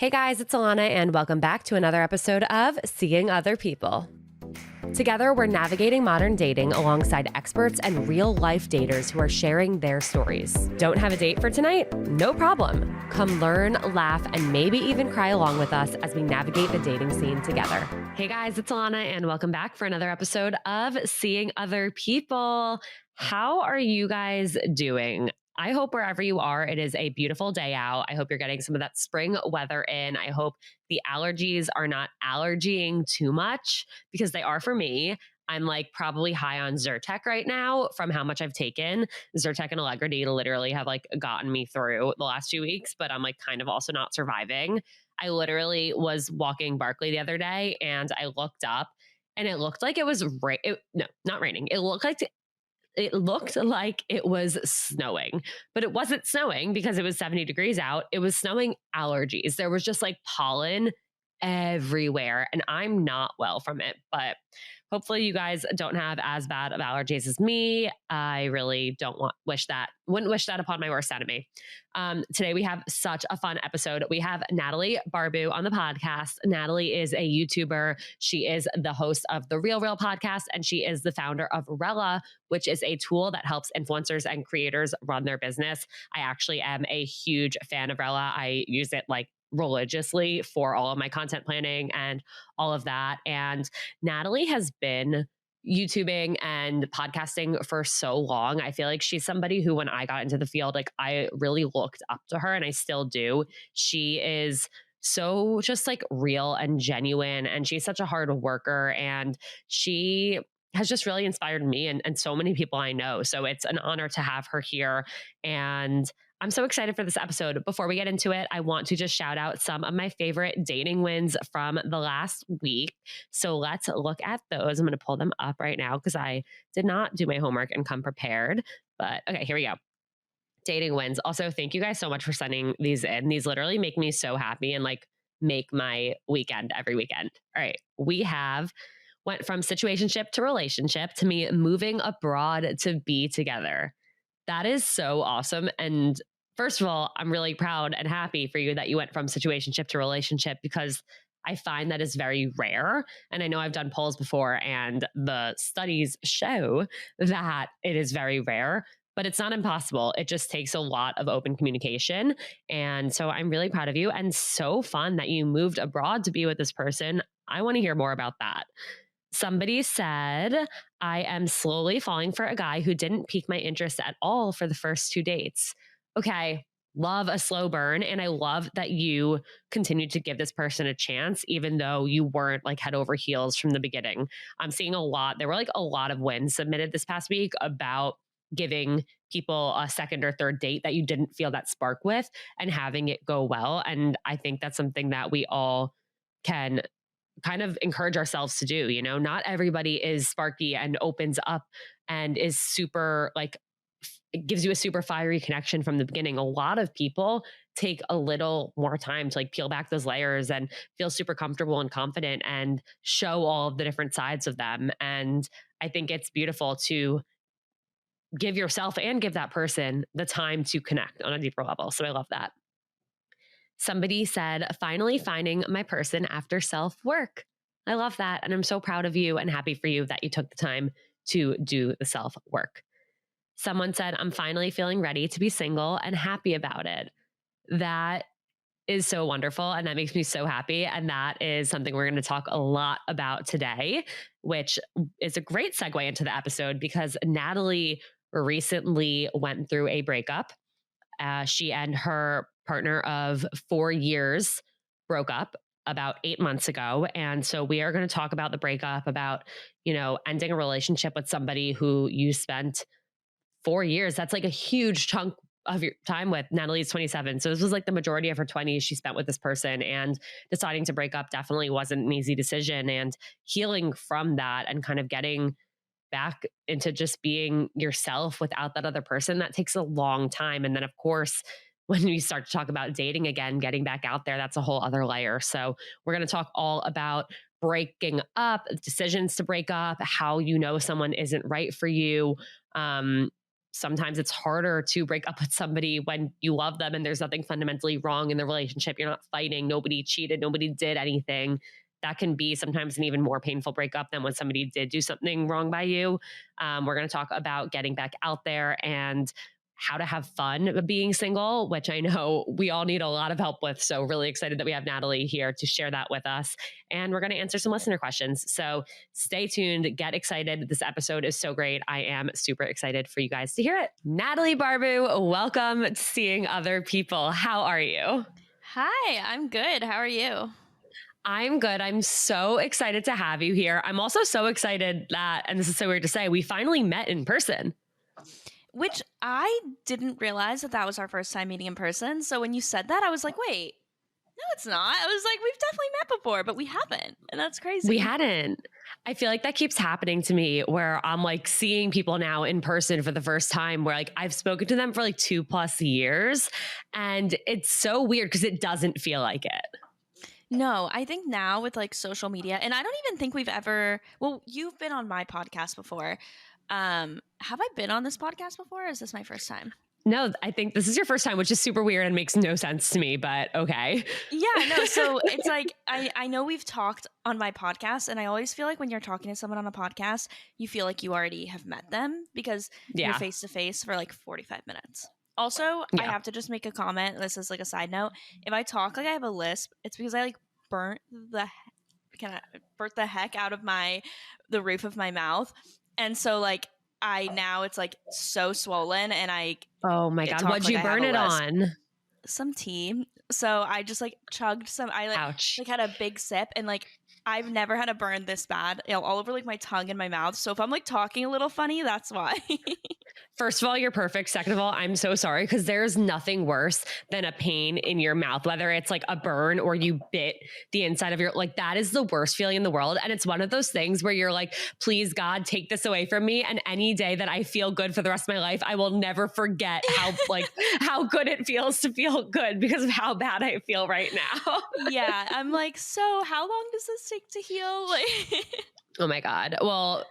Hey guys, it's Alana, and welcome back to another episode of Seeing Other People. Together, we're navigating modern dating alongside experts and real-life daters who are sharing their stories. Don't have a date for tonight? No problem. Come learn, laugh, and maybe even cry along with us as we navigate the dating scene together. Hey guys, it's Alana, and welcome back for another episode of Seeing Other People. How are you guys doing? I hope wherever you are, it is a beautiful day out. I hope you're getting some of that spring weather in. I hope the allergies are not allergying too much because they are for me. I'm like probably high on Zyrtec right now from how much I've taken. Zyrtec and Allegra D literally have like gotten me through the last 2 weeks, but I'm like kind of also not surviving. I literally was walking Barkley the other day and I looked up and it looked like it was no, not raining. It looked like it was snowing, but it wasn't snowing because it was 70 degrees out. It was snowing allergies. There was just like pollen everywhere, and I'm not well from it, but hopefully you guys don't have as bad of allergies as me. I really wouldn't wish that upon my worst enemy. Today we have such a fun episode. We have Natalie Barbu on the podcast. Natalie is a YouTuber. She is the host of the Real podcast, and she is the founder of Rella, which is a tool that helps influencers and creators run their business. I actually am a huge fan of Rella. I use it like religiously for all of my content planning and all of that. And Natalie has been YouTubing and podcasting for so long. I feel like she's somebody who, when I got into the field, like I really looked up to her, and I still do. She is so just like real and genuine, and she's such a hard worker, and she has just really inspired me and so many people I know. So it's an honor to have her here. And I'm so excited for this episode. Before we get into it, I want to just shout out some of my favorite dating wins from the last week. So let's look at those. I'm going to pull them up right now because I did not do my homework and come prepared. But okay, here we go. Dating wins. Also, thank you guys so much for sending these in. These literally make me so happy and like make my weekend every weekend. All right. We went from situationship to relationship to me moving abroad to be together. That is so awesome. And first of all, I'm really proud and happy for you that you went from situationship to relationship, because I find that is very rare. And I know I've done polls before and the studies show that it is very rare, but it's not impossible. It just takes a lot of open communication. And so I'm really proud of you, and so fun that you moved abroad to be with this person. I want to hear more about that. Somebody said, I am slowly falling for a guy who didn't pique my interest at all for the first 2 dates. Okay, love a slow burn. And I love that you continued to give this person a chance, even though you weren't like head over heels from the beginning. I'm seeing there were like a lot of wins submitted this past week about giving people a second or third date that you didn't feel that spark with and having it go well. And I think that's something that we all can kind of encourage ourselves to do. You know, not everybody is sparky and opens up and is super like, it gives you a super fiery connection from the beginning. A lot of people take a little more time to like peel back those layers and feel super comfortable and confident and show all of the different sides of them. And I think it's beautiful to give yourself and give that person the time to connect on a deeper level. So I love that. Somebody said, finally finding my person after self-work. I love that. And I'm so proud of you and happy for you that you took the time to do the self-work. Someone said, I'm finally feeling ready to be single and happy about it. That is so wonderful. And that makes me so happy. And that is something we're going to talk a lot about today, which is a great segue into the episode because Natalie recently went through a breakup. She and her partner of 4 years broke up about 8 months ago. And so we are going to talk about the breakup, about, you know, ending a relationship with somebody who you spent 4 years. That's like a huge chunk of your time with. Natalie's 27. So this was like the majority of her 20s she spent with this person, and deciding to break up definitely wasn't an easy decision, and healing from that and kind of getting back into just being yourself without that other person, that takes a long time. And then of course, when we start to talk about dating again, getting back out there, that's a whole other layer. So we're going to talk all about breaking up, decisions to break up, how you know someone isn't right for you, sometimes it's harder to break up with somebody when you love them and there's nothing fundamentally wrong in the relationship. You're not fighting. Nobody cheated. Nobody did anything. That can be sometimes an even more painful breakup than when somebody did do something wrong by you. We're going to talk about getting back out there and how to have fun being single, which I know we all need a lot of help with. So really excited that we have Natalie here to share that with us. And we're going to answer some listener questions. So stay tuned, get excited. This episode is so great. I am super excited for you guys to hear it. Natalie Barbu, welcome to Seeing Other People. How are you? Hi, I'm good. How are you? I'm good. I'm so excited to have you here. I'm also so excited that, and this is so weird to say, we finally met in person. Which I didn't realize that was our first time meeting in person. So when you said that, I was like, wait, no, it's not. I was like, we've definitely met before, but we haven't. And that's crazy. We hadn't. I feel like that keeps happening to me where I'm like seeing people now in person for the first time where like I've spoken to them for like 2+ years. And it's so weird because it doesn't feel like it. No, I think now with like social media, and I don't even think we've ever, well, you've been on my podcast before. Have I been on this podcast before? Or is this my first time? No, I think this is your first time, which is super weird and makes no sense to me, but okay. Yeah, no. So it's like, I know we've talked on my podcast, and I always feel like when you're talking to someone on a podcast, you feel like you already have met them because you're face to face for like 45 minutes. Also, I have to just make a comment. This is like a side note. If I talk like I have a lisp, it's because I like burnt the heck out of the roof of my mouth. And so like now it's like so swollen and oh my God, what'd you burn it on? Some tea. So I just like chugged some, Ouch. like had a big sip, and like I've never had a burn this bad, all over like my tongue and my mouth. So if I'm like talking a little funny, that's why. First of all, you're perfect. Second of all, I'm so sorry because there's nothing worse than a pain in your mouth, whether it's like a burn or you bit the inside of like that is the worst feeling in the world. And it's one of those things where you're like, please God, take this away from me. And any day that I feel good for the rest of my life, I will never forget how good it feels to feel good because of how bad I feel right now. Yeah. I'm like, so how long does this take to heal? Oh my God. Well,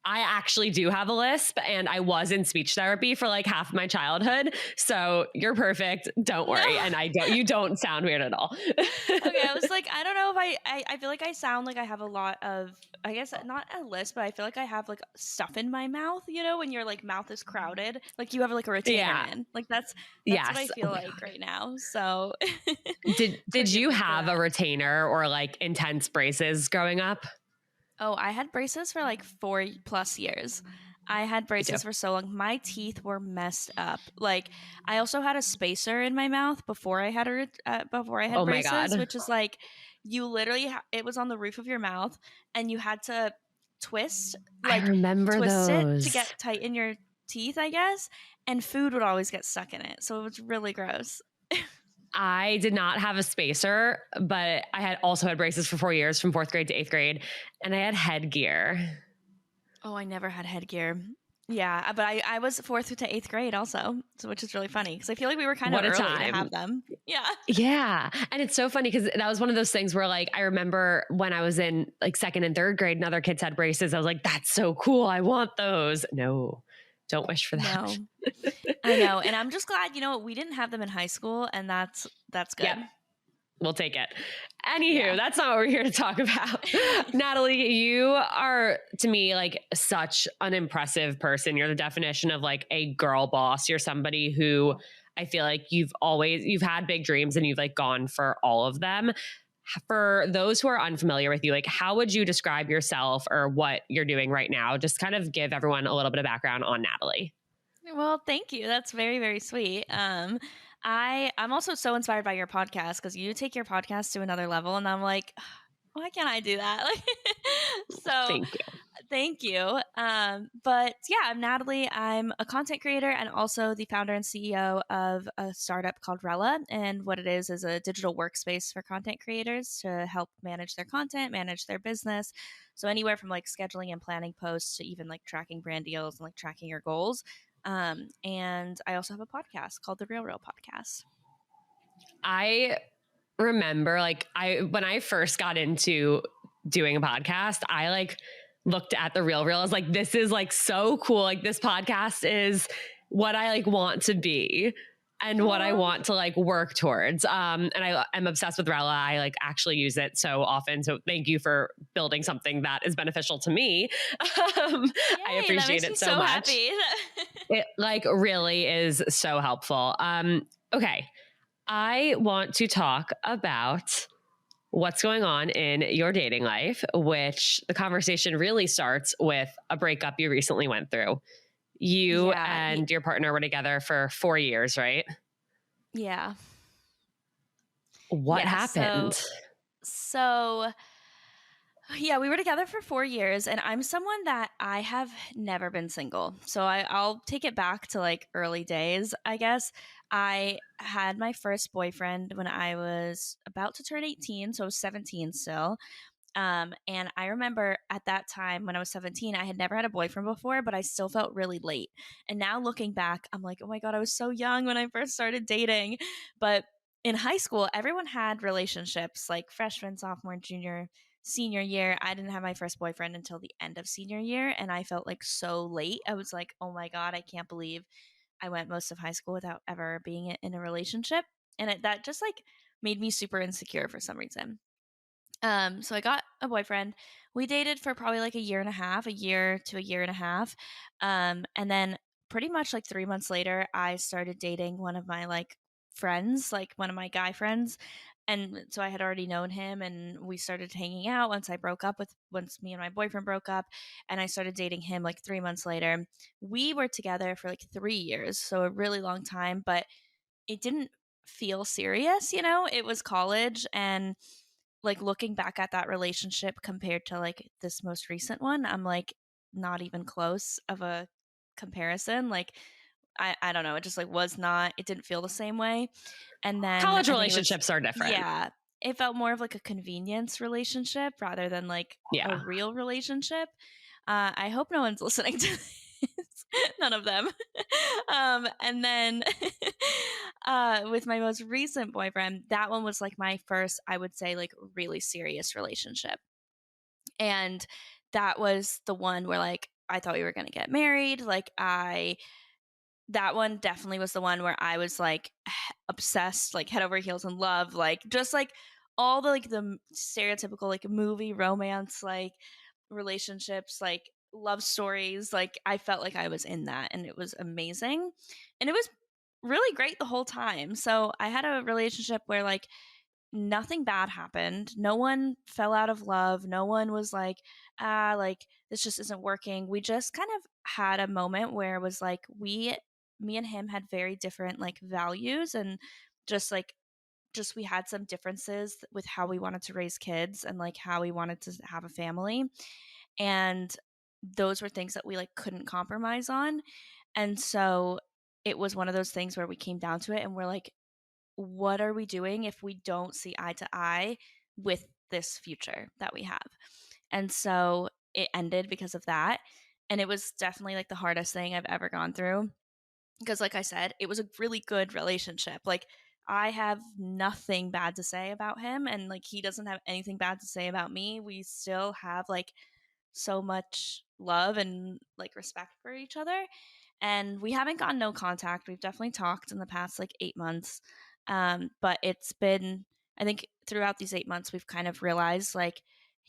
I actually do have a lisp and I was in speech therapy for like half my childhood. So you're perfect. Don't worry. No. And you don't sound weird at all. Okay. I was like, I don't know if I feel like I sound like I have a lot of, I guess not a lisp, but I feel like I have like stuff in my mouth, when your like mouth is crowded, like you have like a retainer in. Like that's what I feel like right now. So did you have a retainer or like intense braces growing up? Oh, I had braces for like 4+ years. I had braces for so long. My teeth were messed up. Like I also had a spacer in my mouth before I had braces, which is like you literally it was on the roof of your mouth and you had to twist. Like, I remember twist those it to get tight in your teeth, I guess. And food would always get stuck in it, so it was really gross. I did not have a spacer, but I had also had braces for 4 years from 4th grade to 8th grade. And I had headgear. Oh, I never had headgear. Yeah, but I was 4th to 8th grade also, which is really funny because I feel like we were kind of early to have them. Yeah. Yeah. And it's so funny because that was one of those things where like, I remember when I was in like 2nd and 3rd grade and other kids had braces, I was like, that's so cool. I want those. No. Don't wish for that. No. I know. And I'm just glad, we didn't have them in high school, and that's good. Yeah. We'll take it. Anywho, that's not what we're here to talk about. Natalie, you are to me like such an impressive person. You're the definition of like a girl boss. You're somebody who I feel like you've had big dreams and you've like gone for all of them. For those who are unfamiliar with you, like how would you describe yourself or what you're doing right now? Just kind of give everyone a little bit of background on Natalie. Well, thank you. That's very, very sweet. I'm also so inspired by your podcast because you take your podcast to another level, and I'm like, why can't I do that? So thank you. But yeah, I'm Natalie. I'm a content creator and also the founder and CEO of a startup called Rella. And what it is a digital workspace for content creators to help manage their content, manage their business. So anywhere from like scheduling and planning posts to even like tracking brand deals and like tracking your goals. And I also have a podcast called the Real Podcast. I remember when I first got into doing a podcast, I looked at the Real Real. I was like, this is like so cool. Like this podcast is what I like want to be and what I want to like work towards. And I'm obsessed with Rella. I like actually use it so often. So thank you for building something that is beneficial to me. I Yay, that appreciate makes it me so so much. happy. It like really is so helpful. Okay. I want to talk about what's going on in your dating life, which the conversation really starts with a breakup you recently went through. You Yeah. and your partner were together for 4 years, right? Yeah. What Yeah. happened? So yeah, we were together for 4 years, and I'm someone that I have never been single. So I'll take it back to like early days, I guess. I had my first boyfriend when I was about to turn 18, so I was 17 still. And I remember at that time when I was 17, I had never had a boyfriend before, but I still felt really late. And now looking back, I'm like, oh my God, I was so young when I first started dating. But in high school, everyone had relationships like freshman, sophomore, junior, senior year. I didn't have my first boyfriend until the end of senior year. And I felt like so late. I was like, oh my God, I can't believe I went most of high school without ever being in a relationship. And that just like made me super insecure for some reason. So I got a boyfriend. We dated for probably like a year and a half, a year to a year and a half. And then pretty much like 3 months later, I started dating one of my like friends, like one of my guy friends. And so I had already known him and we started hanging out once me and my boyfriend broke up, and I started dating him like 3 months later. We were together for like 3 years, so a really long time, but it didn't feel serious, It was college, and like looking back at that relationship compared to like this most recent one, I'm like not even close of a comparison. Like I don't know, it just like was not, it didn't feel the same way. And then College I think it was, relationships are different. yeah, it felt more of like a convenience relationship rather than like a Yeah. real relationship. I hope no one's listening to this. None of them. And then with my most recent boyfriend, that one was like my first, I would say, like really serious relationship. And that was the one where like I thought we were going to get married. That one definitely was the one where I was like obsessed, like head over heels in love, like just like all the stereotypical like movie romance, like relationships, like love stories. Like I felt like I was in that, and it was amazing. And it was really great the whole time. So I had a relationship where like nothing bad happened. No one fell out of love. No one was like this just isn't working. We just kind of had a moment where it was like me and him had very different like values, and just like just we had some differences with how we wanted to raise kids and like how we wanted to have a family. And those were things that we like couldn't compromise on. And so it was one of those things where we came down to it and we're like, what are we doing if we don't see eye to eye with this future that we have? And so it ended because of that. And it was definitely like the hardest thing I've ever gone through. Because, like I said, it was a really good relationship. Like, I have nothing bad to say about him, and like, he doesn't have anything bad to say about me. We still have like so much love and like respect for each other. And we haven't gotten no contact. We've definitely talked in the past like 8 months. But it's been, I think throughout these 8 months, we've kind of realized like,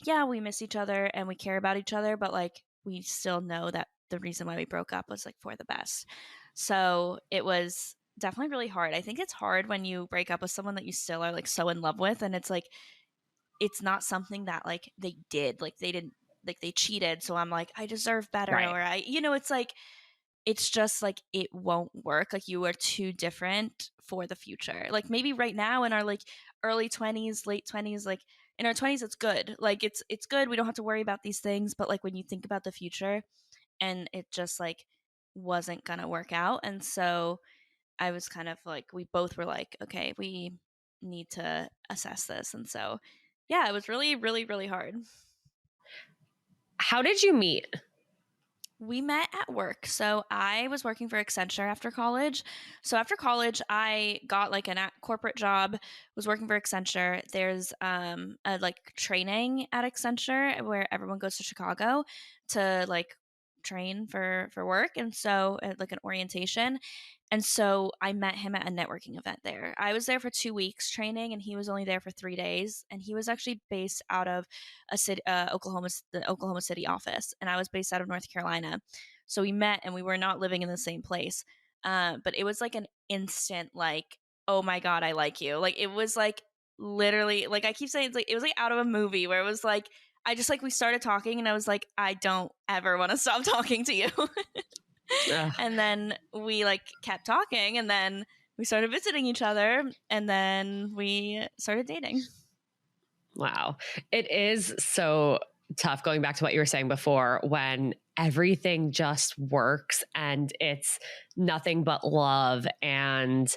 yeah, we miss each other and we care about each other, but like we still know that the reason why we broke up was like for the best. So it was definitely really hard. I think it's hard when you break up with someone that you still are like so in love with, and it's like it's not something that like they did, like they didn't, like they cheated, so I'm like I deserve better, Right. or it's like it's just like it won't work. Like you are too different for the future. Like maybe right now in our like early 20s, late 20s, like in our 20s it's good. Like it's good. We don't have to worry about these things, but like when you think about the future, and it just like wasn't going to work out. And so I was kind of like we both were like, okay, we need to assess this. And so yeah, it was really really really hard. How did you meet? We met at work. So I was working for Accenture after college. So after college, I got like a corporate job, was working for Accenture. There's a like training at Accenture where everyone goes to Chicago to like train for work, and so like an orientation. And so I met him at a networking event there. I was there for 2 weeks training, and he was only there for 3 days. And he was actually based out of a city, the Oklahoma City office, and I was based out of North Carolina. So we met, and we were not living in the same place. But it was like an instant, like, oh my god, I like you. Like it was like literally, like I keep saying, it's like it was like out of a movie where it was like I just like we started talking, and I was like, I don't ever want to stop talking to you. And then we like kept talking, and then we started visiting each other, and then we started dating. Wow. It is so tough going back to what you were saying before, when everything just works and it's nothing but love and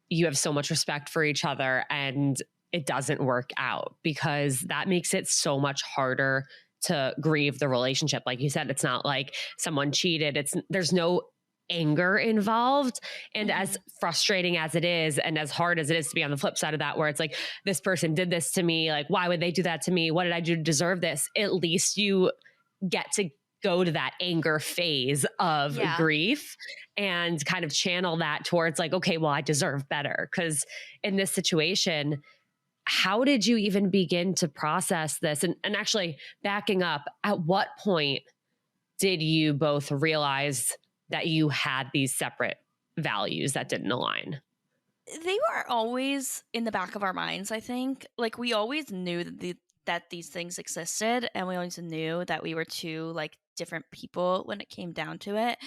you have so much respect for each other, and it doesn't work out, because that makes it so much harder to grieve the relationship. Like you said, it's not like someone cheated. There's no anger involved. And as frustrating as it is, and as hard as it is to be on the flip side of that, where it's like, this person did this to me, like, why would they do that to me? What did I do to deserve this? At least you get to go to that anger phase of grief and kind of channel that towards like, okay, well, I deserve better. Because in this situation, how did you even begin to process this? And actually backing up, at what point did you both realize that you had these separate values that didn't align? They were always in the back of our minds, I think. Like we always knew that these things existed, and we always knew that we were two like different people when it came down to it.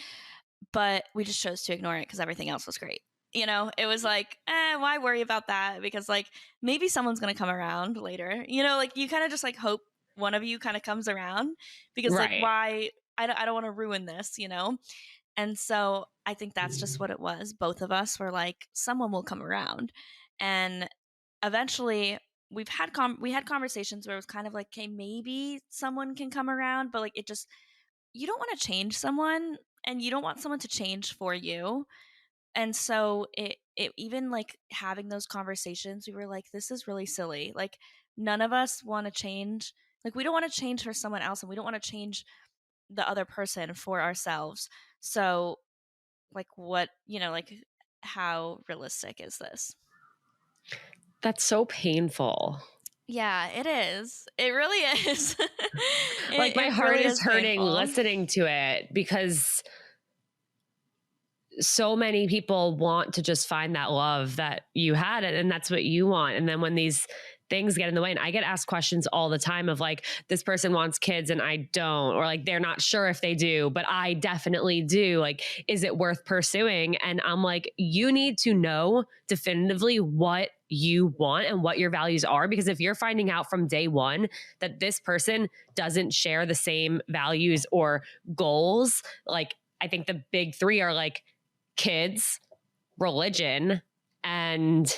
But we just chose to ignore it because everything else was great. You know, it was like, why worry about that? Because like maybe someone's gonna come around later. You know, like you kind of just like hope one of you kind of comes around, because like why I don't want to ruin this, you know? And so I think that's just what it was. Both of us were like, someone will come around. And eventually we had conversations where it was kind of like, okay, maybe someone can come around, but like it just, you don't want to change someone, and you don't want someone to change for you. And so it even like having those conversations, we were like, this is really silly. Like none of us want to change. Like we don't want to change for someone else, and we don't want to change the other person for ourselves. So like what, you know, like how realistic is this? That's so painful. Yeah, it is. It really is. Like my heart really is hurting painful. listening to it, because so many people want to just find that love that you had, and that's what you want. And then when these things get in the way, and I get asked questions all the time of like, this person wants kids and I don't, or like, they're not sure if they do, but I definitely do. Like, is it worth pursuing? And I'm like, you need to know definitively what you want and what your values are. Because if you're finding out from day one that this person doesn't share the same values or goals, like, I think the big three are like kids, religion, and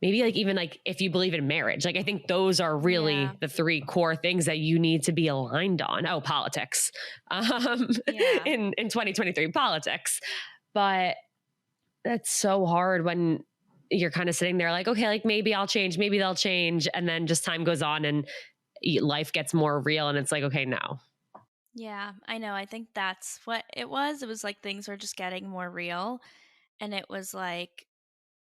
maybe like even like if you believe in marriage. Like I think those are really the three core things that you need to be aligned on. Oh, politics. In 2023, politics. But that's so hard when you're kind of sitting there like, okay, like maybe I'll change, maybe they'll change. And then just time goes on and life gets more real, and it's like, okay, no. Yeah, I know. I think that's what it was. It was like things were just getting more real. And it was like,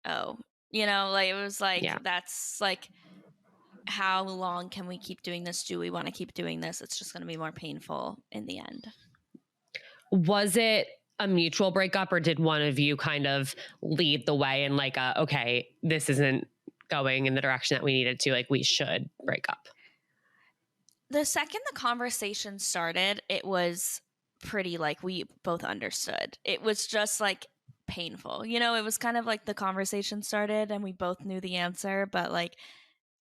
oh, you know, like it was like, that's like, how long can we keep doing this? Do we want to keep doing this? It's just going to be more painful in the end. Was it a mutual breakup, or did one of you kind of lead the way and like, okay, this isn't going in the direction that we needed to, like we should break up? The second the conversation started, it was pretty like we both understood. It was just like painful. You know, it was kind of like the conversation started and we both knew the answer, but like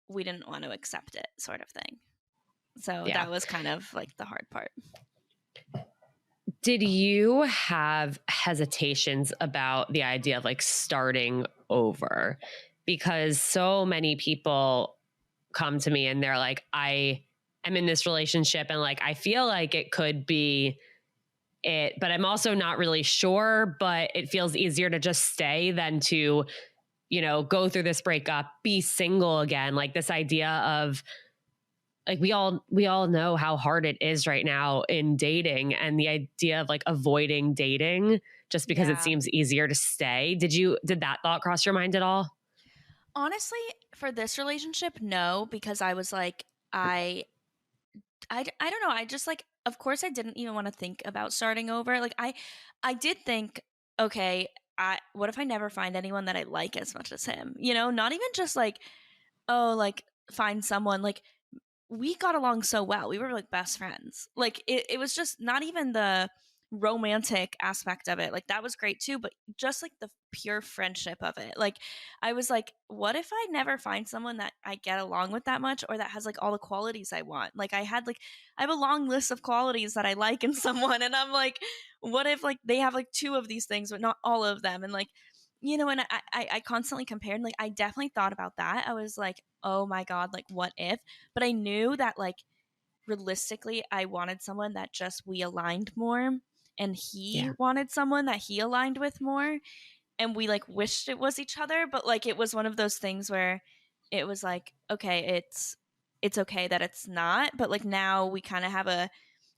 we didn't want to accept it, sort of thing. So that was kind of like the hard part. Did you have hesitations about the idea of like starting over? Because so many people come to me and they're like, I am in this relationship and like I feel like it could be it, but I'm also not really sure, but it feels easier to just stay than to, go through this breakup, be single again. Like this idea of like we all know how hard it is right now in dating, and the idea of like avoiding dating just because it Yeah. seems easier to stay. Did that thought cross your mind at all? Honestly, for this relationship, no, because I was like, I don't know. I just like, of course, I didn't even want to think about starting over. Like, I did think, okay, what if I never find anyone that I like as much as him? Not even just like, oh, like find someone like we got along so well. We were like best friends. Like it was just not even the romantic aspect of it. Like that was great too, but just like the pure friendship of it. Like I was like, what if I never find someone that I get along with that much or that has like all the qualities I want? Like I have a long list of qualities that I like in someone and I'm like, what if like they have like two of these things but not all of them? And like and I constantly compared. Like, I definitely thought about that. I was like, oh my God, like, what if? But I knew that, like, realistically, I wanted someone that just we aligned more. And he Yeah. wanted someone that he aligned with more. And we, like, wished it was each other. But, like, it was one of those things where it was like, okay, it's okay that it's not. But, like, now we kind of have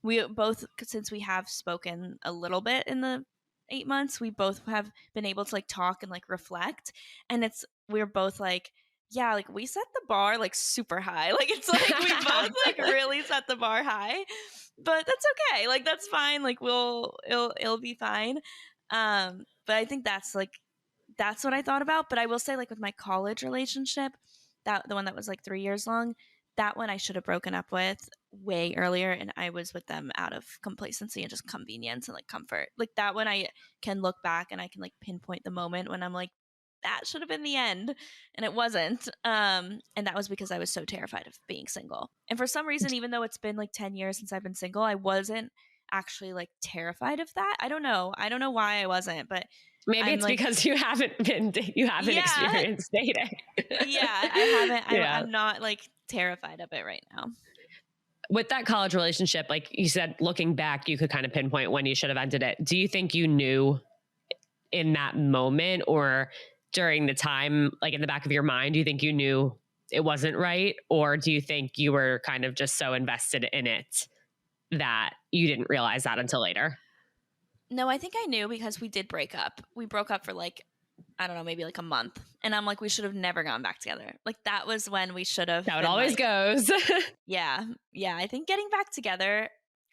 we both, since we have spoken a little bit in the 8 months, we both have been able to like talk and like reflect, and we're both like, yeah, like we set the bar like super high. Like it's like we both like really set the bar high, but that's okay. Like that's fine. Like it'll be fine. But I think that's what I thought about. But I will say, like with my college relationship, that the one that was like 3 years long, that one I should have broken up with way earlier, and I was with them out of complacency and just convenience and like comfort. Like that one, I can look back and I can like pinpoint the moment when I'm like, that should have been the end, and it wasn't. And that was because I was so terrified of being single. And for some reason, even though it's been like 10 years since I've been single, I wasn't actually like terrified of that. I don't know. I don't know why I wasn't, but Maybe I'm it's like, because you haven't yeah, experienced dating. yeah, I haven't. Yeah. I'm not like terrified of it right now. With that college relationship, like you said, looking back, you could kind of pinpoint when you should have ended it. Do you think you knew in that moment or during the time, like in the back of your mind, do you think you knew it wasn't right? Or do you think you were kind of just so invested in it that you didn't realize that until later? No, I think I knew because we did break up. We broke up for like, I don't know, maybe like a month. And I'm like, we should have never gone back together. Like that was when we should have How it been always like, goes. yeah, yeah. I think getting back together,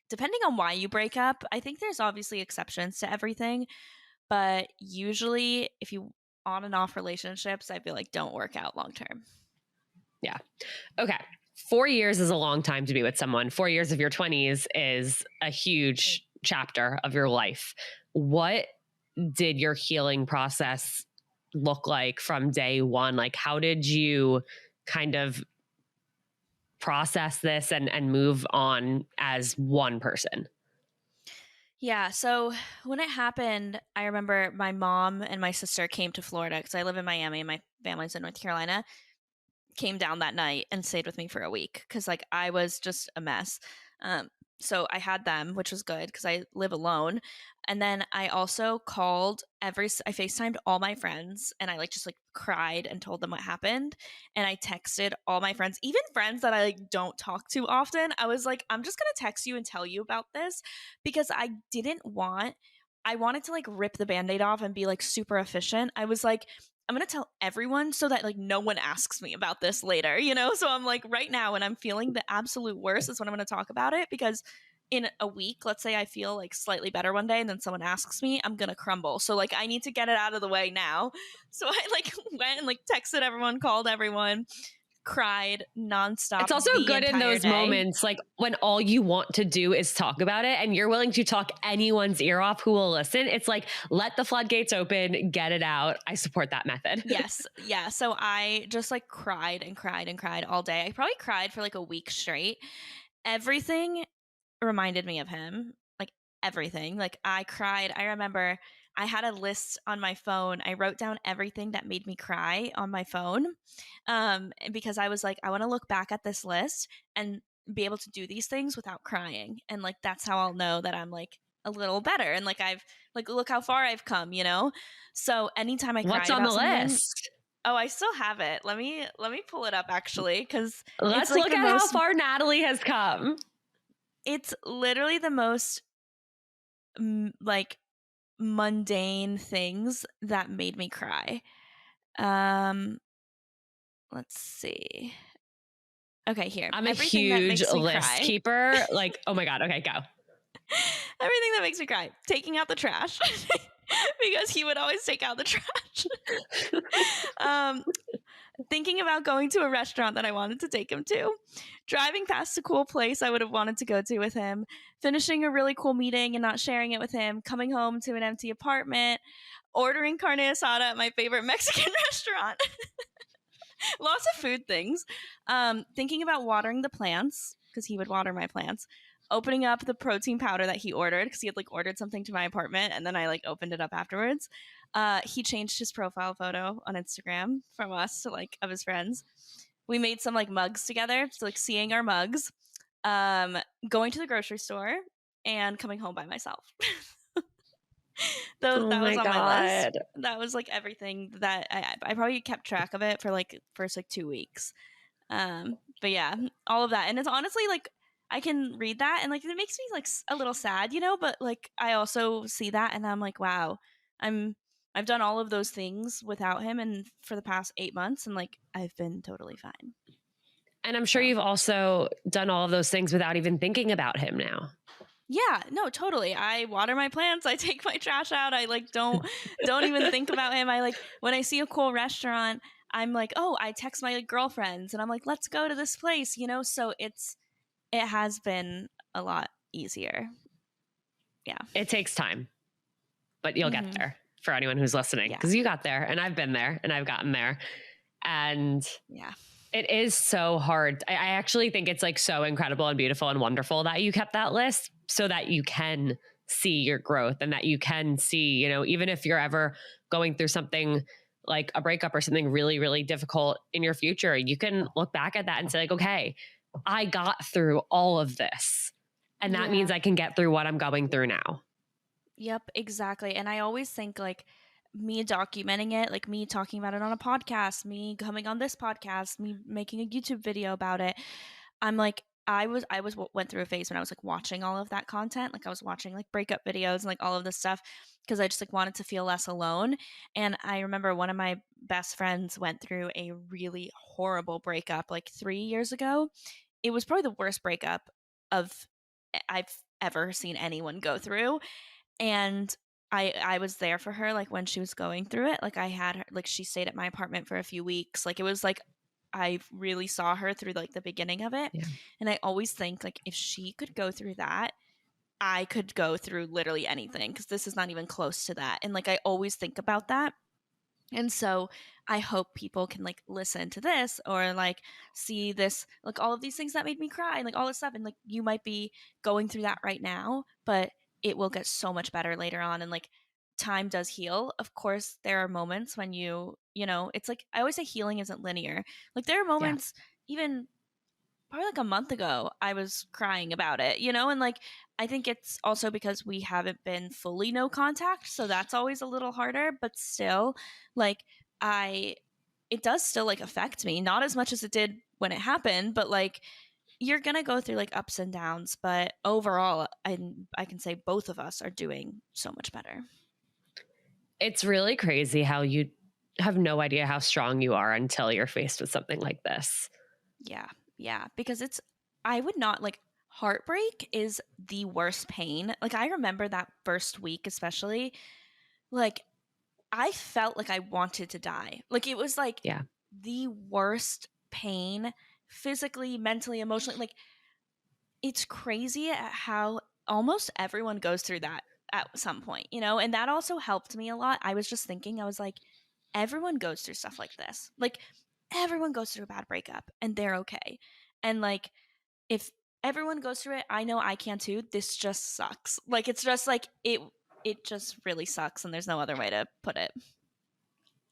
depending on why you break up, I think there's obviously exceptions to everything. But usually, if you on and off relationships, I feel like don't work out long term. Yeah. Okay. 4 years is a long time to be with someone. 4 years of your 20s is a huge chapter of your life. What did your healing process look like from day one? Like, how did you kind of process this and move on as one person? Yeah. So when it happened, I remember my mom and my sister came to Florida because I live in Miami and my family's in North Carolina. Came down that night and stayed with me for a week because like I was just a mess. So I had them, which was good because I live alone. And then I also I FaceTimed all my friends and I like just like cried and told them what happened. And I texted all my friends, even friends that I like don't talk to often. I was like, I'm just gonna text you and tell you about this because I wanted to like rip the band-aid off and be like super efficient. I was like, I'm going to tell everyone so that like no one asks me about this later, you know? So I'm like right now when I'm feeling the absolute worst is when I'm going to talk about it because in a week, let's say I feel like slightly better one day and then someone asks me, I'm going to crumble. So like I need to get it out of the way now. So I like went and like texted everyone, called everyone, cried nonstop It's also the good in entire those day. moments, like when all you want to do is talk about it and you're willing to talk anyone's ear off who will listen. It's like, let the floodgates open, get it out. I support that method. Yes. Yeah. So I just like cried and cried and cried all day. I probably cried for like a week straight. Everything reminded me of him. Like everything. Like I cried. I remember I had a list on my phone. I wrote down everything that made me cry on my phone. Because I was like, I want to look back at this list and be able to do these things without crying. And like that's how I'll know that I'm like a little better. And like, look how far I've come, you know? So anytime I What's cried on the about something, list? oh, I still have it. Let me pull it up actually, because it's Let's like look the at how most, far Natalie has come. it's literally the most like mundane things that made me cry. Let's see. Okay, here. I'm a Everything that huge makes me list cry. keeper. Like, oh my God. Okay, go. Everything that makes me cry. Taking out the trash. Because he would always take out the trash. Thinking about going to a restaurant that I wanted to take him to. Driving past a cool place I would have wanted to go to with him. Finishing a really cool meeting and not sharing it with him. Coming home to an empty apartment. Ordering carne asada at my favorite Mexican restaurant. Lots of food things. Thinking about watering the plants, because he would water my plants. Opening up the protein powder that he ordered, because he had like ordered something to my apartment, and then I like opened it up afterwards. He changed his profile photo on Instagram from us to like of his friends. We made some like mugs together, so like seeing our mugs. Going to the grocery store and coming home by myself. Oh That was my on my list. God. That was like everything that I probably kept track of it for like first like 2 weeks. But yeah, all of that, and it's honestly like I can read that and like it makes me like a little sad, you know. But like I also see that and I'm like, wow, I've done all of those things without him, and for the past 8 months, and like I've been totally fine. And I'm sure So you've also done all of those things without even thinking about him now. yeah, no, totally. I water my plants. I take my trash out. I like don't even think about him. I like when I see a cool restaurant, I'm like, oh, I text my girlfriends and I'm like, let's go to this place, you know? So it has been a lot easier. Yeah. It takes time, but you'll get Mm-hmm. there for anyone who's listening, Yeah. because you got there and I've been there and I've gotten there. And Yeah. it is so hard. I actually think it's like so incredible and beautiful and wonderful that you kept that list so that you can see your growth and that you can see, you know, even if you're ever going through something like a breakup or something really, really difficult in your future, you can look back at that and say, like, okay, I got through all of this. And that means I can get through what I'm going through now. Yep, exactly. And I always think like me documenting it, like me talking about it on a podcast, me coming on this podcast, me making a YouTube video about it. I'm like I was went through a phase when I was like watching all of that content, like I was watching like breakup videos and like all of this stuff because I just like wanted to feel less alone. And I remember one of my best friends went through a really horrible breakup like 3 years ago. It was probably the worst breakup of I've ever seen anyone go through, and I was there for her like when she was going through it. Like I had her, like she stayed at my apartment for a few weeks. Like it was like I really saw her through like the beginning of it. Yeah. And I always think like if she could go through that, I could go through literally anything, because this is not even close to that. And like I always think about that. And so I hope people can like listen to this or like see this, like all of these things that made me cry and like all this stuff. And like you might be going through that right now, but it will get so much better later on. And like time does heal. Of course, there are moments when you know, it's like I always say healing isn't linear. Like there are Yeah. moments, even probably like a month ago, I was crying about it, you know? And like, I think it's also because we haven't been fully no contact. So that's always a little harder, but still, like, it does still like affect me, not as much as it did when it happened, but like, you're gonna go through like ups and downs, but overall, I can say both of us are doing so much better. It's really crazy how you have no idea how strong you are until you're faced with something like this. Yeah, yeah, because I would not like heartbreak is the worst pain. Like I remember that first week especially, like I felt like I wanted to die. Like it was like Yeah. the worst pain physically, mentally, emotionally. Like it's crazy at how almost everyone goes through that at some point, you know? And that also helped me a lot. I was just thinking, I was like, everyone goes through stuff like this. Like everyone goes through a bad breakup and they're okay. And like if everyone goes through it, I know I can too. This just sucks. Like it's just like it just really sucks and there's no other way to put it.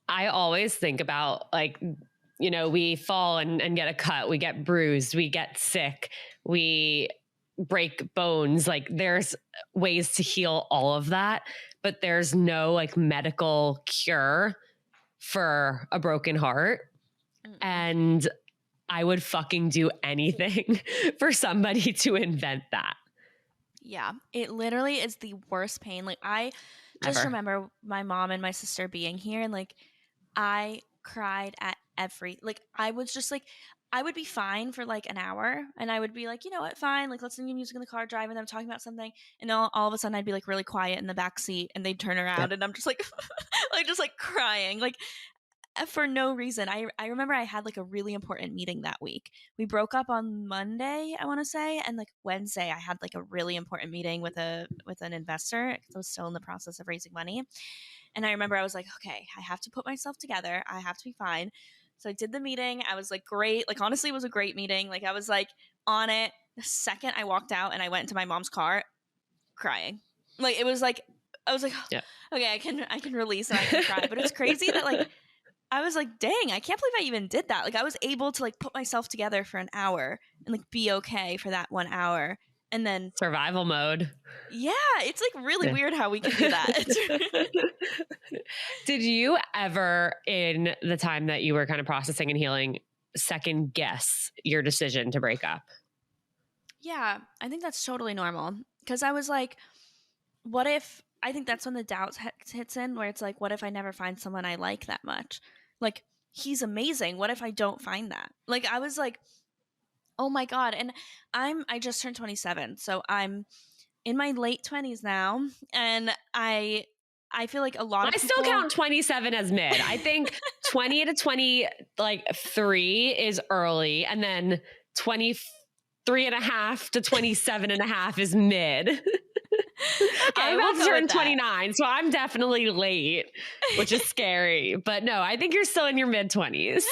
I always think about like, you know, we fall and get a cut, we get bruised, we get sick, we break bones. Like there's ways to heal all of that, but there's no like medical cure for a broken heart. And I would fucking do anything for somebody to invent that. Yeah, it literally is the worst pain. Like I just remember my mom and my sister being here, and like I cried at like I was just like I would be fine for like an hour, and I would be like, you know what, fine, like listening to music in the car, driving them, talking about something, and all of a sudden I'd be like really quiet in the back seat, and they'd turn around, and I'm just like, like just like crying, like for no reason. I remember I had like a really important meeting that week. We broke up on Monday, I want to say, and like Wednesday I had like a really important meeting with an investor. I was still in the process of raising money. And I remember I was like, okay, I have to put myself together. I have to be fine. So I did the meeting. I was like, great. Like honestly, it was a great meeting. Like I was like on it. The second I walked out and I went into my mom's car crying. Like it was like I was like, oh, okay, I can release and I can cry. But it's crazy that like I was like, dang, I can't believe I even did that. Like I was able to like put myself together for an hour and like be okay for that 1 hour. And then survival mode. Yeah, it's like really weird how we can do that. Did you ever, in the time that you were kind of processing and healing, second guess your decision to break up? Yeah, I think that's totally normal. Because I was like, what if, I think that's when the doubt hits in, where it's like, what if I never find someone I like that much? Like, he's amazing. What if I don't find that? Like, I was like, oh my God. And I just turned 27. So I'm in my late 20s now. And I feel like a lot of people... I still count 27 as mid. I think 20 to 23 is early. And then 23 and a half to 27 and a half is mid. Okay, I'm about to turn 29, so I'm definitely late, which is scary. But no, I think you're still in your mid 20s.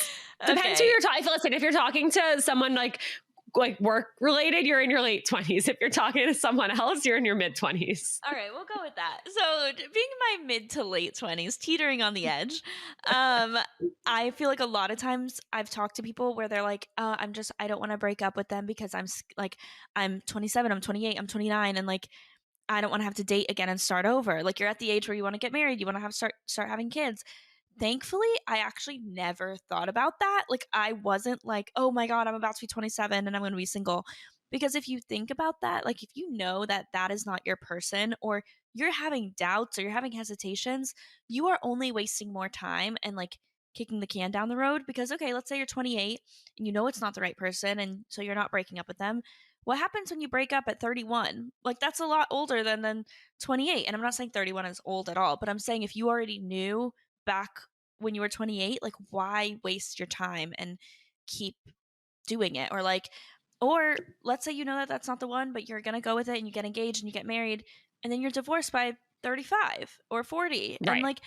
Depends who you're talking. Listen, if you're talking to someone like work related, you're in your late 20s. If you're talking to someone else, you're in your mid 20s. All right, we'll go with that. So being in my mid to late 20s, teetering on the edge, I feel like a lot of times I've talked to people where they're like, I don't want to break up with them because I'm 27, I'm 28, I'm 29, and like I don't want to have to date again and start over. Like you're at the age where you want to get married, you want to start having kids. Thankfully, I actually never thought about that. Like I wasn't like, oh my God, I'm about to be 27 and I'm going to be single. Because if you think about that, like if you know that that is not your person, or you're having doubts or you're having hesitations, you are only wasting more time and like kicking the can down the road. Because okay, let's say you're 28 and you know it's not the right person, and so you're not breaking up with them. What happens when you break up at 31? Like that's a lot older than 28. And I'm not saying 31 is old at all, but I'm saying if you already knew back when you were 28, like why waste your time and keep doing it? Or let's say you know that that's not the one, but you're going to go with it and you get engaged and you get married, and then you're divorced by 35 or 40. Right. And like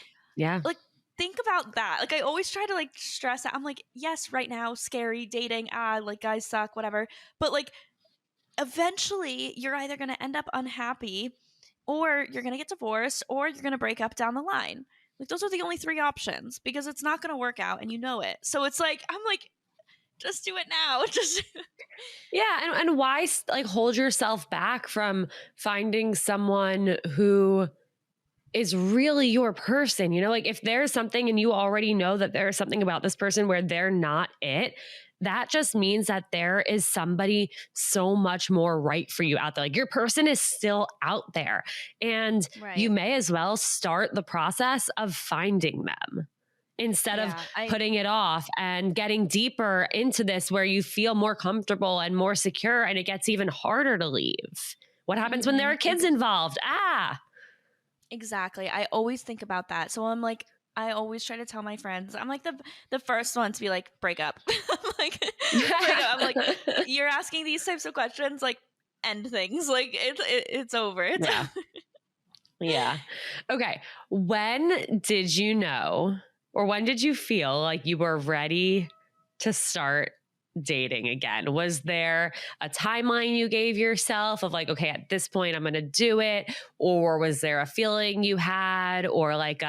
think about that. Like I always try to like stress out. I'm like, yes, right now scary dating, like guys suck, whatever. But like eventually you're either going to end up unhappy, or you're going to get divorced, or you're going to break up down the line. Like those are the only 3 options, because it's not going to work out and you know it. So it's like, I'm like, just do it now. Just yeah. And why like hold yourself back from finding someone who is really your person? You know, like if there's something and you already know that there's something about this person where they're not it, that just means that there is somebody so much more right for you out there. Like your person is still out there, and you may as well start the process of finding them instead of putting it off and getting deeper into this where you feel more comfortable and more secure, and it gets even harder to leave. What happens when there are kids involved? Exactly. I always think about that. So I'm like, I always try to tell my friends, I'm like the first one to be like, break up. I'm like, break up. I'm like, you're asking these types of questions, like end things. Like it's over. It's over. Yeah. Okay. When did you know, or when did you feel like you were ready to start dating again? Was there a timeline you gave yourself of like, okay, at this point I'm going to do it? Or was there a feeling you had, or like,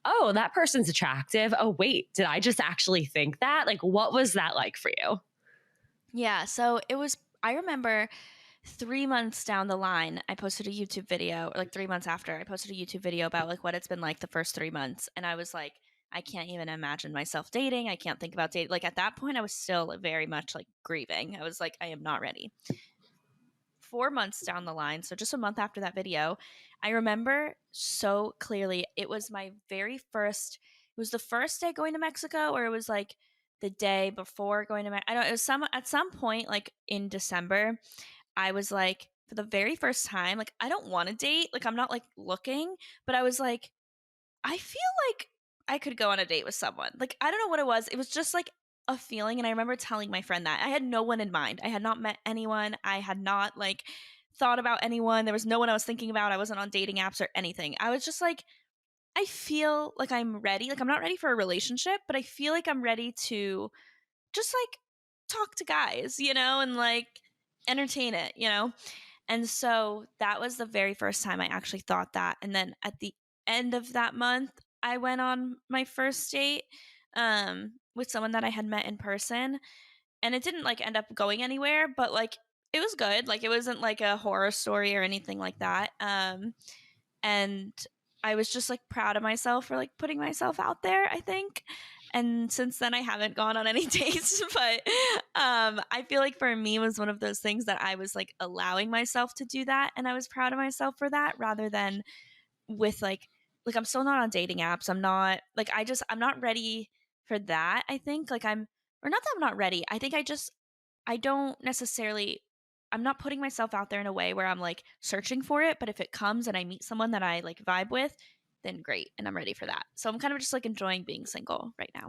oh, that person's attractive. Oh, wait, did I just actually think that? Like, what was that like for you? Yeah. So I remember 3 months down the line, I posted a YouTube video, or like 3 months after, I posted a YouTube video about like what it's been like the first 3 months. And I was like, I can't even imagine myself dating. I can't think about dating. Like at that point, I was still very much like grieving. I was like, I am not ready. 4 months down the line, so just a month after that video, I remember so clearly it was my very first, it was the first day going to Mexico, or it was like the day before going to Mexico. I don't, it was at some point like in December, I was like, for the very first time, like, I don't want to date. Like, I'm not like looking, but I was like, I feel like I could go on a date with someone. Like, I don't know what it was. It was just like a feeling. And I remember telling my friend that I had no one in mind. I had not met anyone. I had not like thought about anyone. There was no one I was thinking about. I wasn't on dating apps or anything. I was just like, I feel like I'm ready. Like, I'm not ready for a relationship, but I feel like I'm ready to just like talk to guys, and like entertain it, And so that was the very first time I actually thought that. And then at the end of that month, I went on my first date with someone that I had met in person. And it didn't like end up going anywhere, but like it was good. Like it wasn't like a horror story or anything like that. And I was just like proud of myself for like putting myself out there, I think. And since then I haven't gone on any dates, but I feel like for me it was one of those things that I was like allowing myself to do that, and I was proud of myself for that, rather than with like I'm still not on dating apps. I'm not like I'm not ready for that, I think. Like or not that I'm not ready. I think I don't necessarily, I'm not putting myself out there in a way where I'm like searching for it, but if it comes and I meet someone that I like vibe with, then great, and I'm ready for that. So I'm kind of just like enjoying being single right now.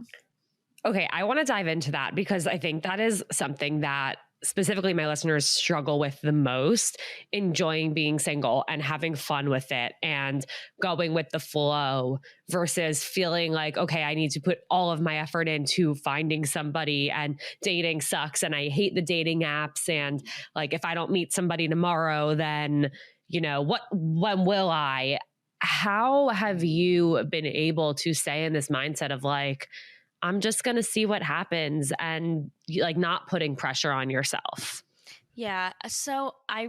Okay, I want to dive into that because I think that is something that specifically my listeners struggle with the most, enjoying being single and having fun with it and going with the flow versus feeling like, okay, I need to put all of my effort into finding somebody, and dating sucks and I hate the dating apps, and like if I don't meet somebody tomorrow, then when will I? How have you been able to stay in this mindset of like, I'm just going to see what happens, and like not putting pressure on yourself? Yeah, so I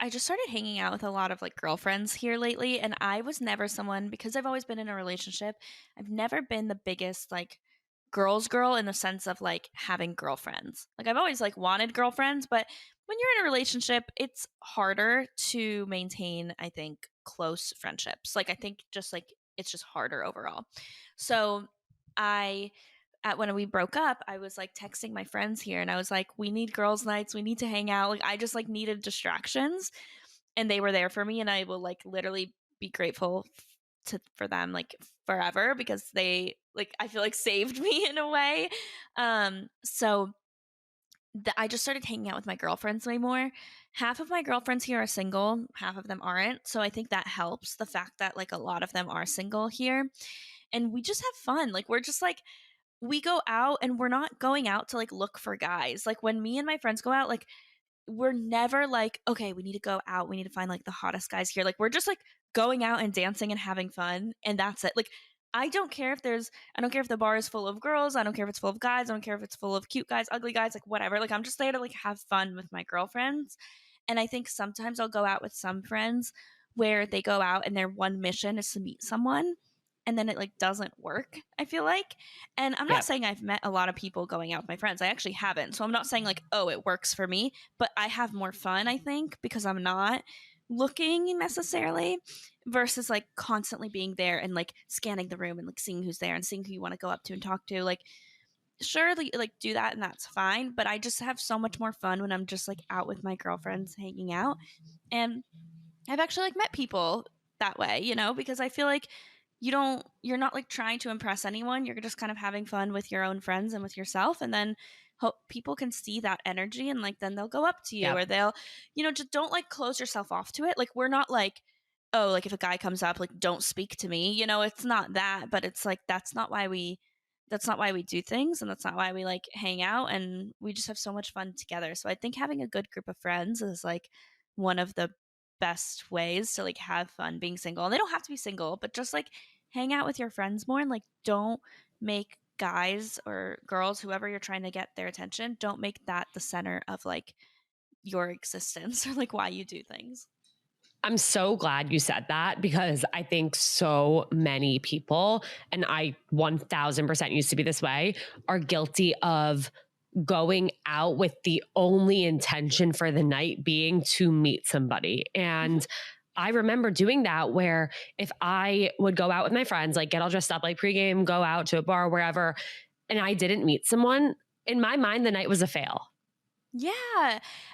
just started hanging out with a lot of like girlfriends here lately, and I was never someone, because I've always been in a relationship. I've never been the biggest like girls girl in the sense of like having girlfriends. Like I've always like wanted girlfriends, but when you're in a relationship, it's harder to maintain, I think, close friendships. Like I think just like it's just harder overall. So I when we broke up, I was like texting my friends here, and I was like, we need girls' nights. We need to hang out. Like, I just like needed distractions, and they were there for me. And I will like literally be grateful for them like forever, because they like, I feel like saved me in a way. So I just started hanging out with my girlfriends way more. Half of my girlfriends here are single, half of them aren't. So I think that helps, the fact that like a lot of them are single here. And we just have fun. Like, we're just like, we go out and we're not going out to like look for guys. Like when me and my friends go out, like we're never like, okay, we need to go out. We need to find like the hottest guys here. Like we're just like going out and dancing and having fun. And that's it. Like I don't care if the bar is full of girls. I don't care if it's full of guys. I don't care if it's full of cute guys, ugly guys, like whatever. Like I'm just there to like have fun with my girlfriends. And I think sometimes I'll go out with some friends where they go out and their one mission is to meet someone, and then it like doesn't work, I feel like. And I'm not Yeah. saying I've met a lot of people going out with my friends. I actually haven't. So I'm not saying like, oh, it works for me, but I have more fun, I think, because I'm not looking necessarily, versus like constantly being there and like scanning the room and like seeing who's there and seeing who you want to go up to and talk to. Like, sure, like do that and that's fine, but I just have so much more fun when I'm just like out with my girlfriends hanging out. And I've actually like met people that way, because I feel like you're not like trying to impress anyone. You're just kind of having fun with your own friends and with yourself, and then hope people can see that energy, and like then they'll go up to you, Yep. or they'll, just don't like close yourself off to it. Like we're not like, oh, like if a guy comes up, like don't speak to me. It's not that, but it's like that's not why we do things, and that's not why we like hang out, and we just have so much fun together. So I think having a good group of friends is like one of the best ways to like have fun being single. And they don't have to be single, but just like hang out with your friends more, and like don't make guys or girls, whoever you're trying to get their attention, don't make that the center of like your existence or like why you do things. I'm so glad you said that because I think so many people, and I 1000% used to be this way, are guilty of going out with the only intention for the night being to meet somebody. Mhm. And I remember doing that where if I would go out with my friends, like get all dressed up, like pregame, go out to a bar, wherever, and I didn't meet someone, in my mind, the night was a fail. Yeah,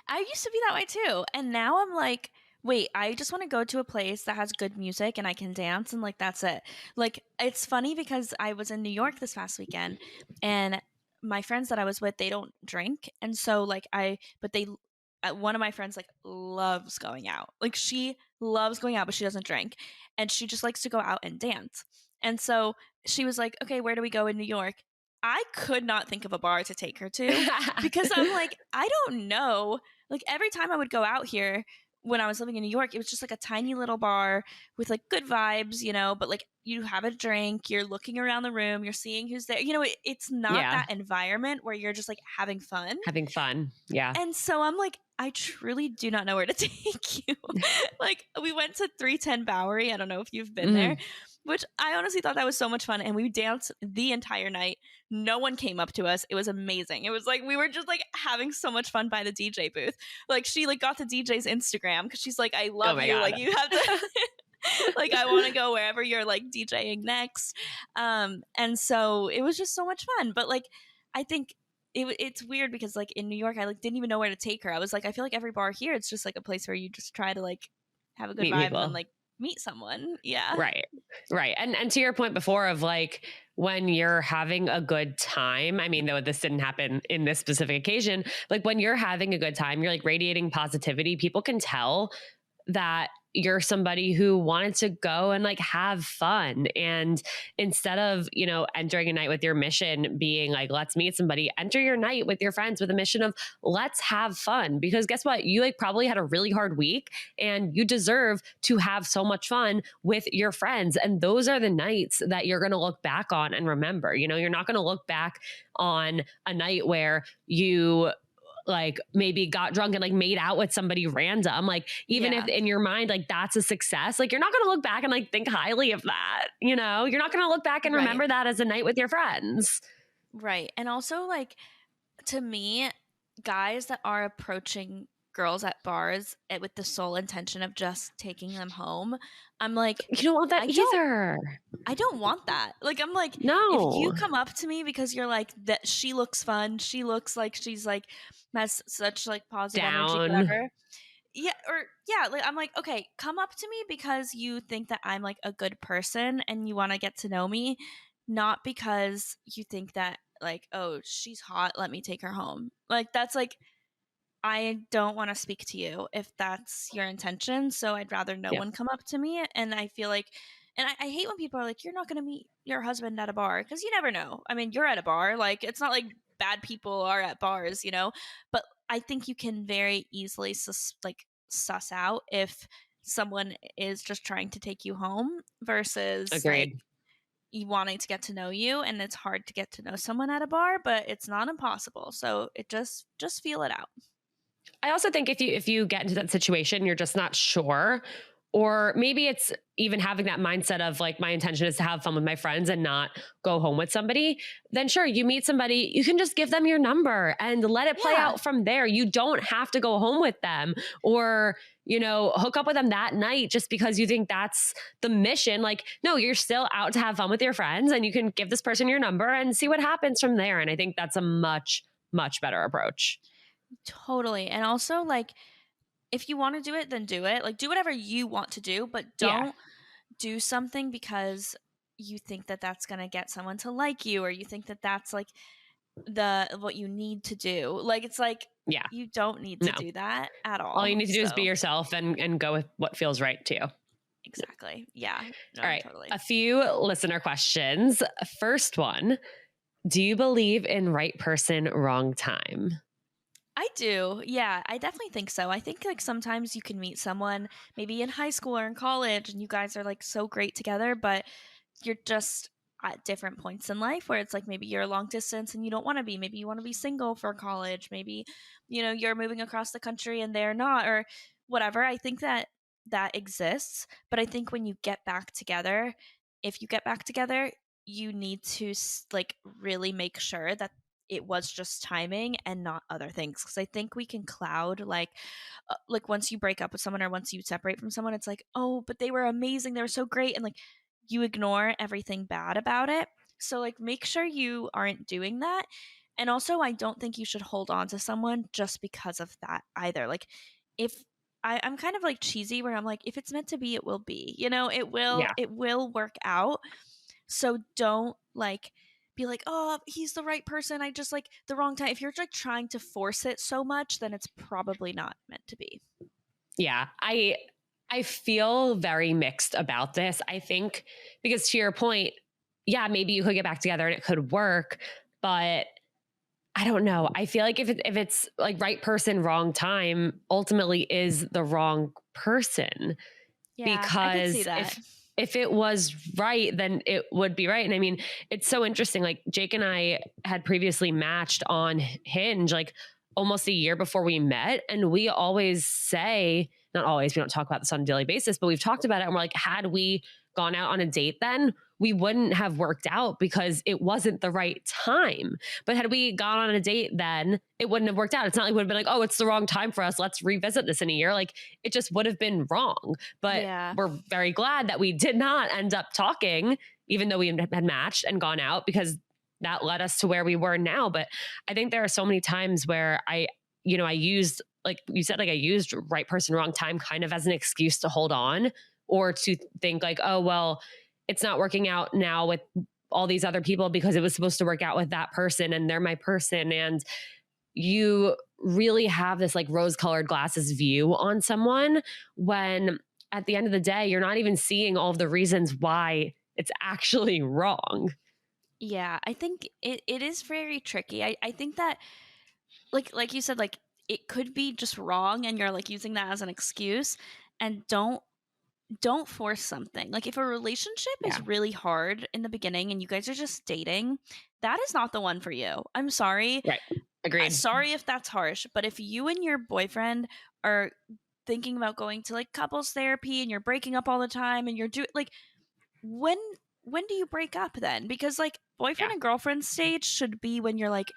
I used to be that way too. And now I'm like, wait, I just want to go to a place that has good music and I can dance and like that's it. Like it's funny because I was in New York this past weekend and my friends that I was with, they don't drink. And so like but they one of my friends like loves going out. Like she loves going out but she doesn't drink and she just likes to go out and dance. And so she was like, "Okay, where do we go in New York?" I could not think of a bar to take her to because I'm like, I don't know. Like every time I would go out here when I was living in New York, it was just like a tiny little bar with like good vibes, you know, but like you have a drink, you're looking around the room, you're seeing who's there. You know, it's not Yeah, that environment where you're just like having fun. having fun. Yeah. And so I'm like, I truly do not know where to take you. Like we went to 310 Bowery. I don't know if you've been there, Mhm. which I honestly thought that was so much fun. And we danced the entire night. No one came up to us. It was amazing. It was like we were just like having so much fun by the DJ booth. Like she like got the DJ's Instagram because she's like, I Oh love my you. Like God. you have to like I want to go wherever you're like DJing next. And so it was just so much fun. But like I think it's weird because like in New York, I like didn't even know where to take her. I was like, I feel like every bar here, it's just like a place where you just try to like have a good Meet vibe and then people. like meet someone. Yeah. Right. Right. And to your point before of like when you're having a good time, I mean, though this didn't happen in this specific occasion, like when you're having a good time, you're like radiating positivity. People can tell that you're somebody who wanted to go and like have fun. And instead of, entering a night with your mission being like, let's meet somebody, enter your night with your friends with a mission of let's have fun. Because guess what? You like probably had a really hard week and you deserve to have so much fun with your friends. And those are the nights that you're going to look back on and remember. You're not going to look back on a night where you like maybe got drunk and like made out with somebody random. Like even if Yeah. in your mind like that's a success, like you're not going to look back and like think highly of that. You're not going to look back and Right. remember that as a night with your friends. Right. And also like to me, guys that are approaching girls at bars with the sole intention of just taking them home, I'm like, You don't want that I don't either. I don't want that. Like I'm like, if you No. come up to me because you're like that she looks fun, she looks like she's like has such like positive energy, Down. whatever. Yeah, or yeah, like I'm like, okay, come up to me because you think that I'm like a good person and you want to get to know me, not because you think that like, oh, she's hot, let me take her home. Like that's like I don't want to speak to you if that's your intention. So I'd rather no Yep. one come up to me. And I feel like, and I hate when people are like, you're not going to meet your husband at a bar because you never know. I mean, you're at a bar. Like, it's not like bad people are at bars, you know? But I think you can very easily suss out if someone is just trying to take you home versus like Agreed. you wanting to get to know you. And it's hard to get to know someone at a bar, but it's not impossible. So it just feel it out. I also think if you get into that situation, you're just not sure, or maybe it's even having that mindset of like my intention is to have fun with my friends and not go home with somebody, then sure, you meet somebody, you can just give them your number and let it play Yeah. out from there. You don't have to go home with them or hook up with them that night just because you think that's the mission. Like, no, you're still out to have fun with your friends and you can give this person your number and see what happens from there. And I think that's a much, much better approach. Totally. And also, like, if you want to do it, then do it. Like, do whatever you want to do, but Yeah. don't do something because you think that that's going to get someone to like you or you think that that's like what you need to do. Like, it's like Yeah. you don't need to No. do that at All you all. need to do is be So, yourself and go with what feels right to you. exactly. Yeah. All No, right. totally. A few listener questions. First one, do you believe in right person, wrong time? I do. Yeah, I definitely think so. I think like sometimes you can meet someone maybe in high school or in college and you guys are like so great together, but you're just at different points in life where it's like maybe you're long distance and you don't want to be, maybe you want to be single for college, maybe you're moving across the country and they're not, or whatever. I think that that exists, but I think when you get back together, if you get back together, you need to like really make sure that it was just timing and not other things, because I think we can cloud like once you break up with someone or once you separate from someone, it's like, oh, but they were amazing, they were so great, and like you ignore everything bad about it. So like make sure you aren't doing that. And also I don't think you should hold on to someone just because of that either. Like if I'm kind of like cheesy where I'm like, if it's meant to be, it will be. Yeah. It will work out. So don't like be like, oh, he's the right person, I just like the wrong time. If you're like trying to force it so much, then it's probably not meant to be. Yeah. I feel very mixed about this. I think because to your point, yeah, maybe you could get back together and it could work, but I don't know. I feel like if it's like right person, wrong time, ultimately is the wrong person, Yeah, I could see because that. if it was right, then it would be right. And I mean, it's so interesting. Like Jake and I had previously matched on Hinge like almost a year before we met. And we always say, not always, we don't talk about this on a daily basis, but we've talked about it. And we're like, had we gone out on a date then, we wouldn't have worked out because it wasn't the right time. But had we gone on a date then, it wouldn't have worked out. It's not like we would have been like, oh, it's the wrong time for us, let's revisit this in a year. Like it just would have been wrong. But Yeah. we're very glad that we did not end up talking, even though we had matched and gone out, because that led us to where we were now. But I think there are so many times where I used, like you said, like I used right person, wrong time kind of as an excuse to hold on, or to think like, oh, well, it's not working out now with all these other people because it was supposed to work out with that person and they're my person. And you really have this like rose colored glasses view on someone when at the end of the day, you're not even seeing all of the reasons why it's actually wrong. Yeah, I think it is very tricky. I think that like you said, like it could be just wrong and you're like using that as an excuse, and don't force something. Like if a relationship Yeah. is really hard in the beginning and you guys are just dating, that is not the one for you. I'm sorry. Right. Agreed. Sorry if that's harsh, but if you and your boyfriend are thinking about going to like couples therapy and you're breaking up all the time and you're doing like when when do you break up then? Because like boyfriend Yeah. and girlfriend stage should be when you're like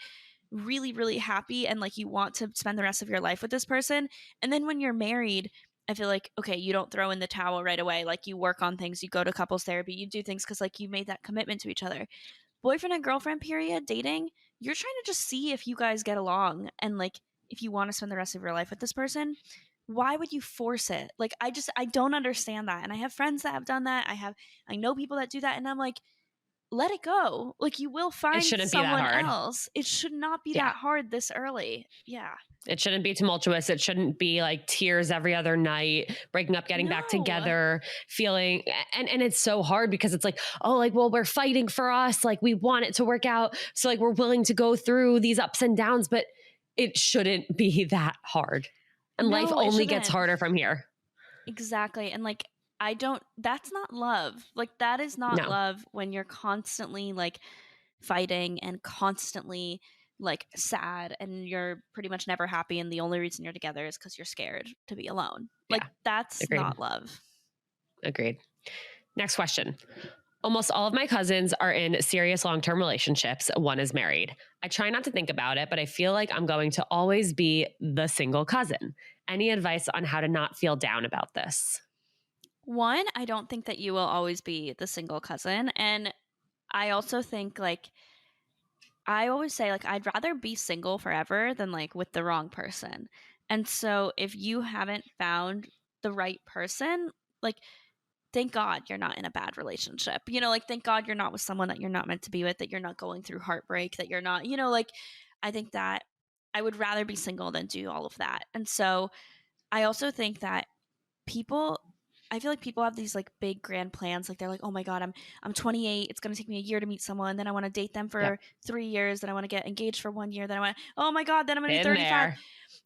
really really happy and like you want to spend the rest of your life with this person. And then when you're married, I feel like okay, you don't throw in the towel right away. Like you work on things, you go to couples therapy, you do things cuz like you made that commitment to each other. Boyfriend and girlfriend period, dating, you're trying to just see if you guys get along and like if you want to spend the rest of your life with this person. Why would you force it? Like I don't understand that. And I have friends that have done that. I know people that do that, and I'm like, let it go. Like you will It find shouldn't be that someone hard. else. It should not be Yeah. that hard this early. Yeah. It shouldn't be tumultuous. It shouldn't be like tears every other night, breaking up, getting back No. together, feeling and it's so hard because it's like, oh, like, well, we're fighting for us. Like we want it to work out. So like we're willing to go through these ups and downs, but it shouldn't be that hard. And life No, it only gets shouldn't. harder from here. Exactly. And like I don't that's not love. Like that is not No. love when you're constantly like fighting and constantly like sad and you're pretty much never happy and the only reason you're together is cuz you're scared to be alone. Like Yeah. that's Agreed. not love. Agreed. Next question. Almost all of my cousins are in serious long-term relationships. One is married. I try not to think about it, but I feel like I'm going to always be the single cousin. Any advice on how to not feel down about this? One, I don't think that you will always be the single cousin, and I also think like I always say like I'd rather be single forever than like with the wrong person. And so if you haven't found the right person, like thank God you're not in a bad relationship. Like thank God you're not with someone that you're not meant to be with, that you're not going through heartbreak, that you're not, like I think that I would rather be single than do all of that. And so I also think that people I feel like people have these like big grand plans. Like they're like, oh my God, I'm 28. It's gonna take me a year to meet someone. Then I want to date them Yep. for 3 years. Then I want to get engaged for 1 year. Then I want, oh my God, then I'm gonna be Been 35. there.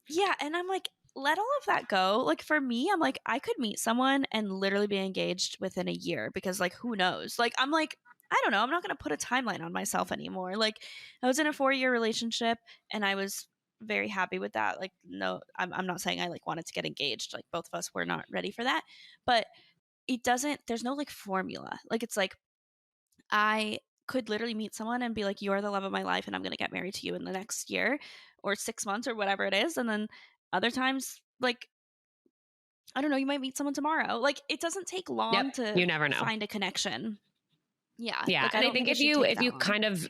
Yeah, and I'm like, let all of that go. Like for me, I'm like, I could meet someone and literally be engaged within a year because like who knows? Like I'm like, I don't know, I'm not going to put a timeline on myself anymore. Like, I was in a 4-year relationship and I was very happy with that. Like, no, I'm not saying I like wanted to get engaged. Like, both of us were not ready for that. But there's no like formula. Like, it's like, I could literally meet someone and be like, you are the love of my life, and I'm going to get married to you in the next year or 6 months or whatever it is. And then other times, like, I don't know, you might meet someone tomorrow. Like, it doesn't take Yep. long to You never know. find a connection. Yeah. Yeah. Like, I And I don't think think it should take if that you long. kind of,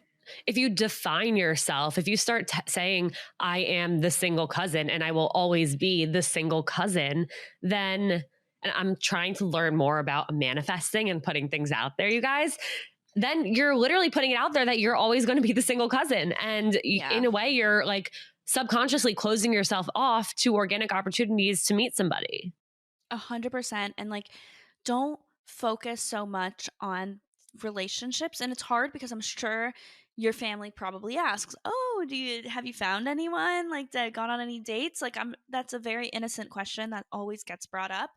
if you define yourself, if you start saying, I am the single cousin and I will always be the single cousin, then, and I'm trying to learn more about manifesting and putting things out there, you guys, then you're literally putting it out there that you're always going to be the single cousin. And Yeah. in a way, you're like subconsciously closing yourself off to organic opportunities to meet somebody. 100%. And like, don't focus so much on relationships. And it's hard because I'm sure your family probably asks, oh, have you found anyone, like, gone on any dates? Like, that's a very innocent question that always gets brought up.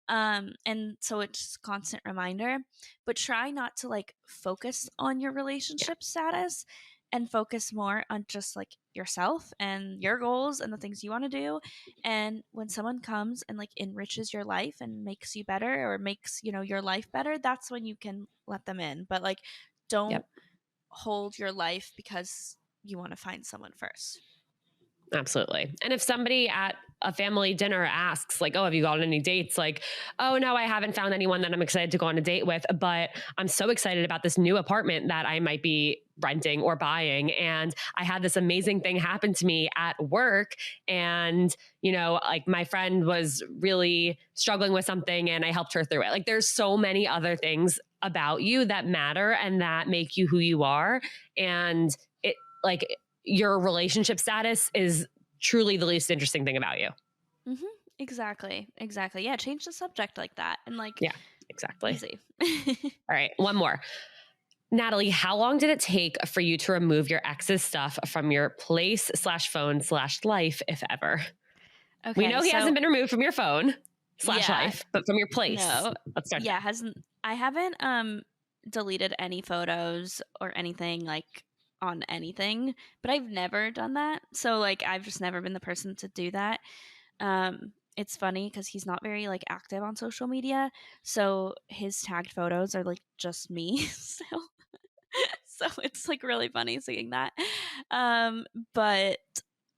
And so it's a constant reminder, but try not to like focus on your Yeah. relationship status and focus more on just like yourself and your goals and the things you want to do. And when someone comes and like enriches your life and makes you better or makes, your life better, that's when you can let them in. But like, don't Yep. hold your life because you want to find someone first. Absolutely. And if somebody at a family dinner asks, like, oh, have you gone on any dates? Like, oh, no, I haven't found anyone that I'm excited to go on a date with, but I'm so excited about this new apartment that I might be renting or buying. And I had this amazing thing happen to me at work. And, like my friend was really struggling with something and I helped her through it. Like, there's so many other things about you that matter and that make you who you are. And it, like, your relationship status is truly the least interesting thing about you. Mm-hmm. Exactly. Yeah. Change the subject like that. And like, Yeah, exactly. easy. All right, one more. Natalie, how long did it take for you to remove your ex's stuff from your place/phone/life, if ever? We Okay. know he So, hasn't been removed from your phone slash yeah, life, but from your place. no. Let's start Yeah, there. hasn't I haven't deleted any photos or anything like on anything, but I've never done that. So like, I've just never been the person to do that. It's funny cuz he's not very like active on social media, so his tagged photos are like just me. So it's like really funny seeing that. Um but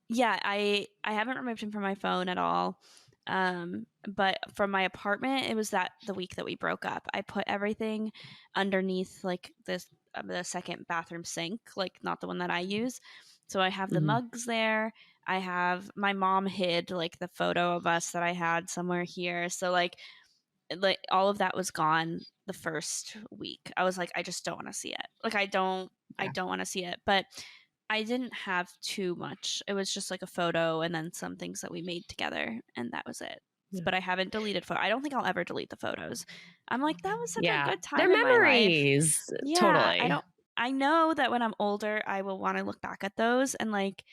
yeah, I haven't removed him from my phone at all. But from my apartment, it was that the week that we broke up, I put everything underneath like this the second bathroom sink, like not the one that I use. So I have the Mhm. mugs there. I have my mom hid like the photo of us that I had somewhere here. So like all of that was gone the first week. I was like, I just don't want to see it. Like, I Yeah. don't want to see it. But I didn't have too much. It was just like a photo and then some things that we made together, and that was it. Yeah. But I haven't deleted I don't think I'll ever delete the photos. I'm like, that was such a Yeah. good They're time in my life. memories. Yeah, Totally. I know that when I'm older, I will want to look back at those, and like,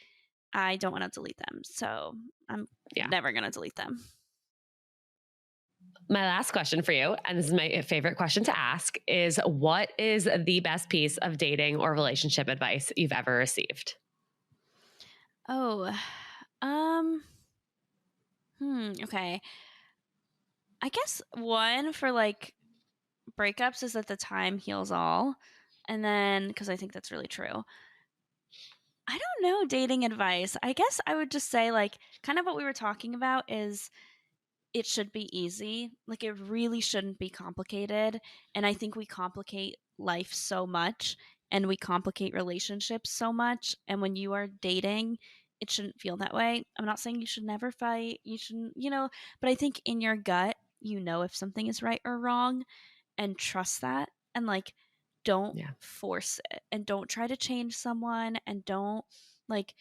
I don't want to delete them. So I'm Yeah. never going to delete them. My last question for you, and this is my favorite question to ask, is what is the best piece of dating or relationship advice you've ever received? Oh, okay. I guess one for like breakups is that the time heals all. And then, because I think that's really true. I don't know, dating advice. I guess I would just say, like, kind of what we were talking about is it should be easy. Like, it really shouldn't be complicated. And I think we complicate life so much and we complicate relationships so much. And when you are dating, it shouldn't feel that way. I'm not saying you should never fight. You shouldn't, but I think in your gut, you know if something is right or wrong, and trust that, and like, don't Yeah. force it, and don't try to change someone, and don't like,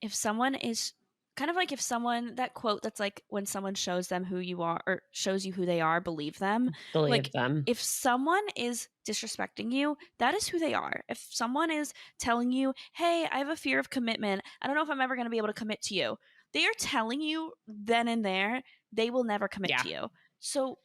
if someone is kind of like, if someone, that quote that's like, when someone shows them who you are or shows you who they are, believe them. Believe Like, them. if someone is disrespecting you, that is who they are. If someone is telling you, hey, I have a fear of commitment, I don't know if I'm ever going to be able to commit to you, they are telling you then and there they will never commit Yeah. to you. So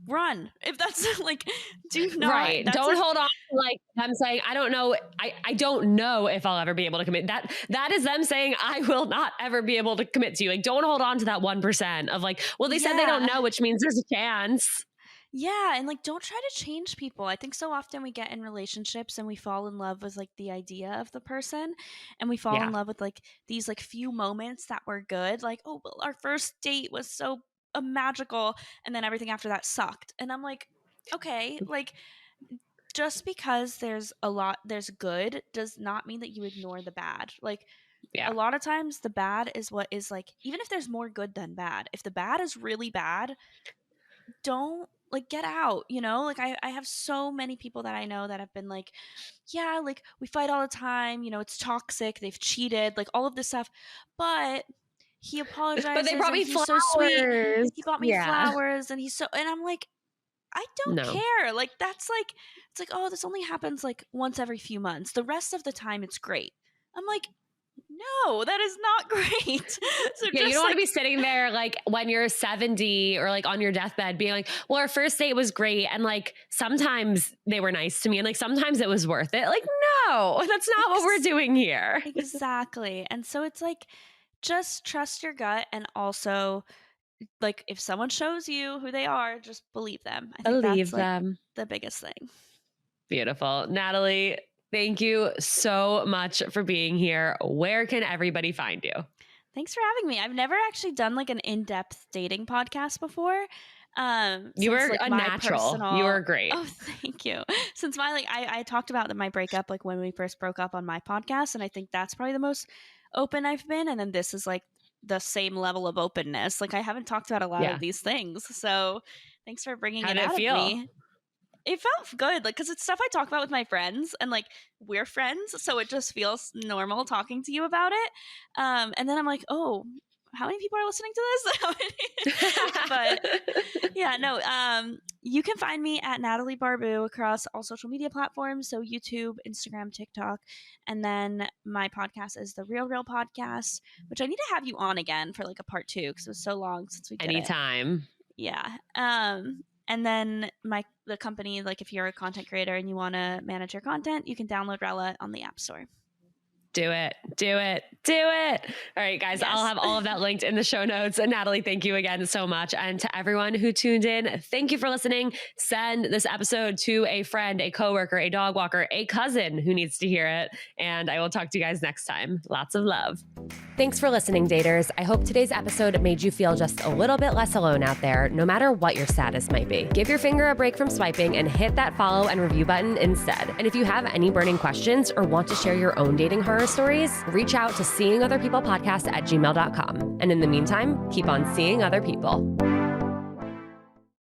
run. If that's like, do not. Right. Don't hold on to like them saying, I don't know. I don't know if I'll ever be able to commit. That is them saying, I will not ever be able to commit to you. Like, don't hold on to that 1% of like, well, they said they don't know, which means there's a chance. Yeah. And like, don't try to change people. I think so often we get in relationships and we fall in love with like the idea of the person, and we fall in love with like these like few moments that were good. Like, oh, well, our first date was so magical. And then everything after that sucked. And I'm like, okay, like, just because there's good does not mean that you ignore the bad. Like, a lot of times the bad is what is like, even if there's more good than bad, if the bad is really bad, don't like get out, you know? Like I have so many people that I know that have been like, yeah, like we fight all the time, you know, it's toxic, they've cheated, like all of this stuff. But he apologizes, but they brought me and he's flowers. so sweet. He bought me flowers, and and I'm like, I don't care. Like, that's like, it's like, oh, this only happens like once every few months. The rest of the time it's great. I'm like, no, that is not great. So yeah, you don't want to be sitting there like when you're 70 or like on your deathbed being like, well, our first date was great. And like, sometimes they were nice to me and like, sometimes it was worth it. Like, no, that's not what we're doing here. Exactly. And so it's like, just trust your gut. And also, like, if someone shows you who they are, just believe them. I think that's like the biggest thing. Beautiful. Natalie, thank you so much for being here. Where can everybody find you? Thanks for having me. I've never actually done like an in-depth dating podcast before. You were like a natural. You were great. Oh, thank you. Since I talked about my breakup like when we first broke up on my podcast, and I think that's probably the most open I've been. And then this is like the same level of openness. Like, I haven't talked about a lot of these things. So thanks for bringing it out of me. It felt good, like, because it's stuff I talk about with my friends, and like we're friends, so it just feels normal talking to you about it. And then I'm like, oh, how many people are listening to this? But yeah, no. You can find me at Natalie Barbu across all social media platforms, so YouTube, Instagram, TikTok, and then my podcast is the Real Podcast, which I need to have you on again for like a part 2 because it was so long since we did Anytime. it. Yeah. And then the company, like if you're a content creator and you want to manage your content, you can download Rella on the App Store. Do it. All right, guys, I'll have all of that linked in the show notes. And Natalie, thank you again so much. And to everyone who tuned in, thank you for listening. Send this episode to a friend, a coworker, a dog walker, a cousin who needs to hear it. And I will talk to you guys next time. Lots of love. Thanks for listening, daters. I hope today's episode made you feel just a little bit less alone out there, no matter what your status might be. Give your finger a break from swiping and hit that follow and review button instead. And if you have any burning questions or want to share your own dating horror stories, reach out to seeingotherpeoplepodcast@gmail.com. And in the meantime, keep on seeing other people.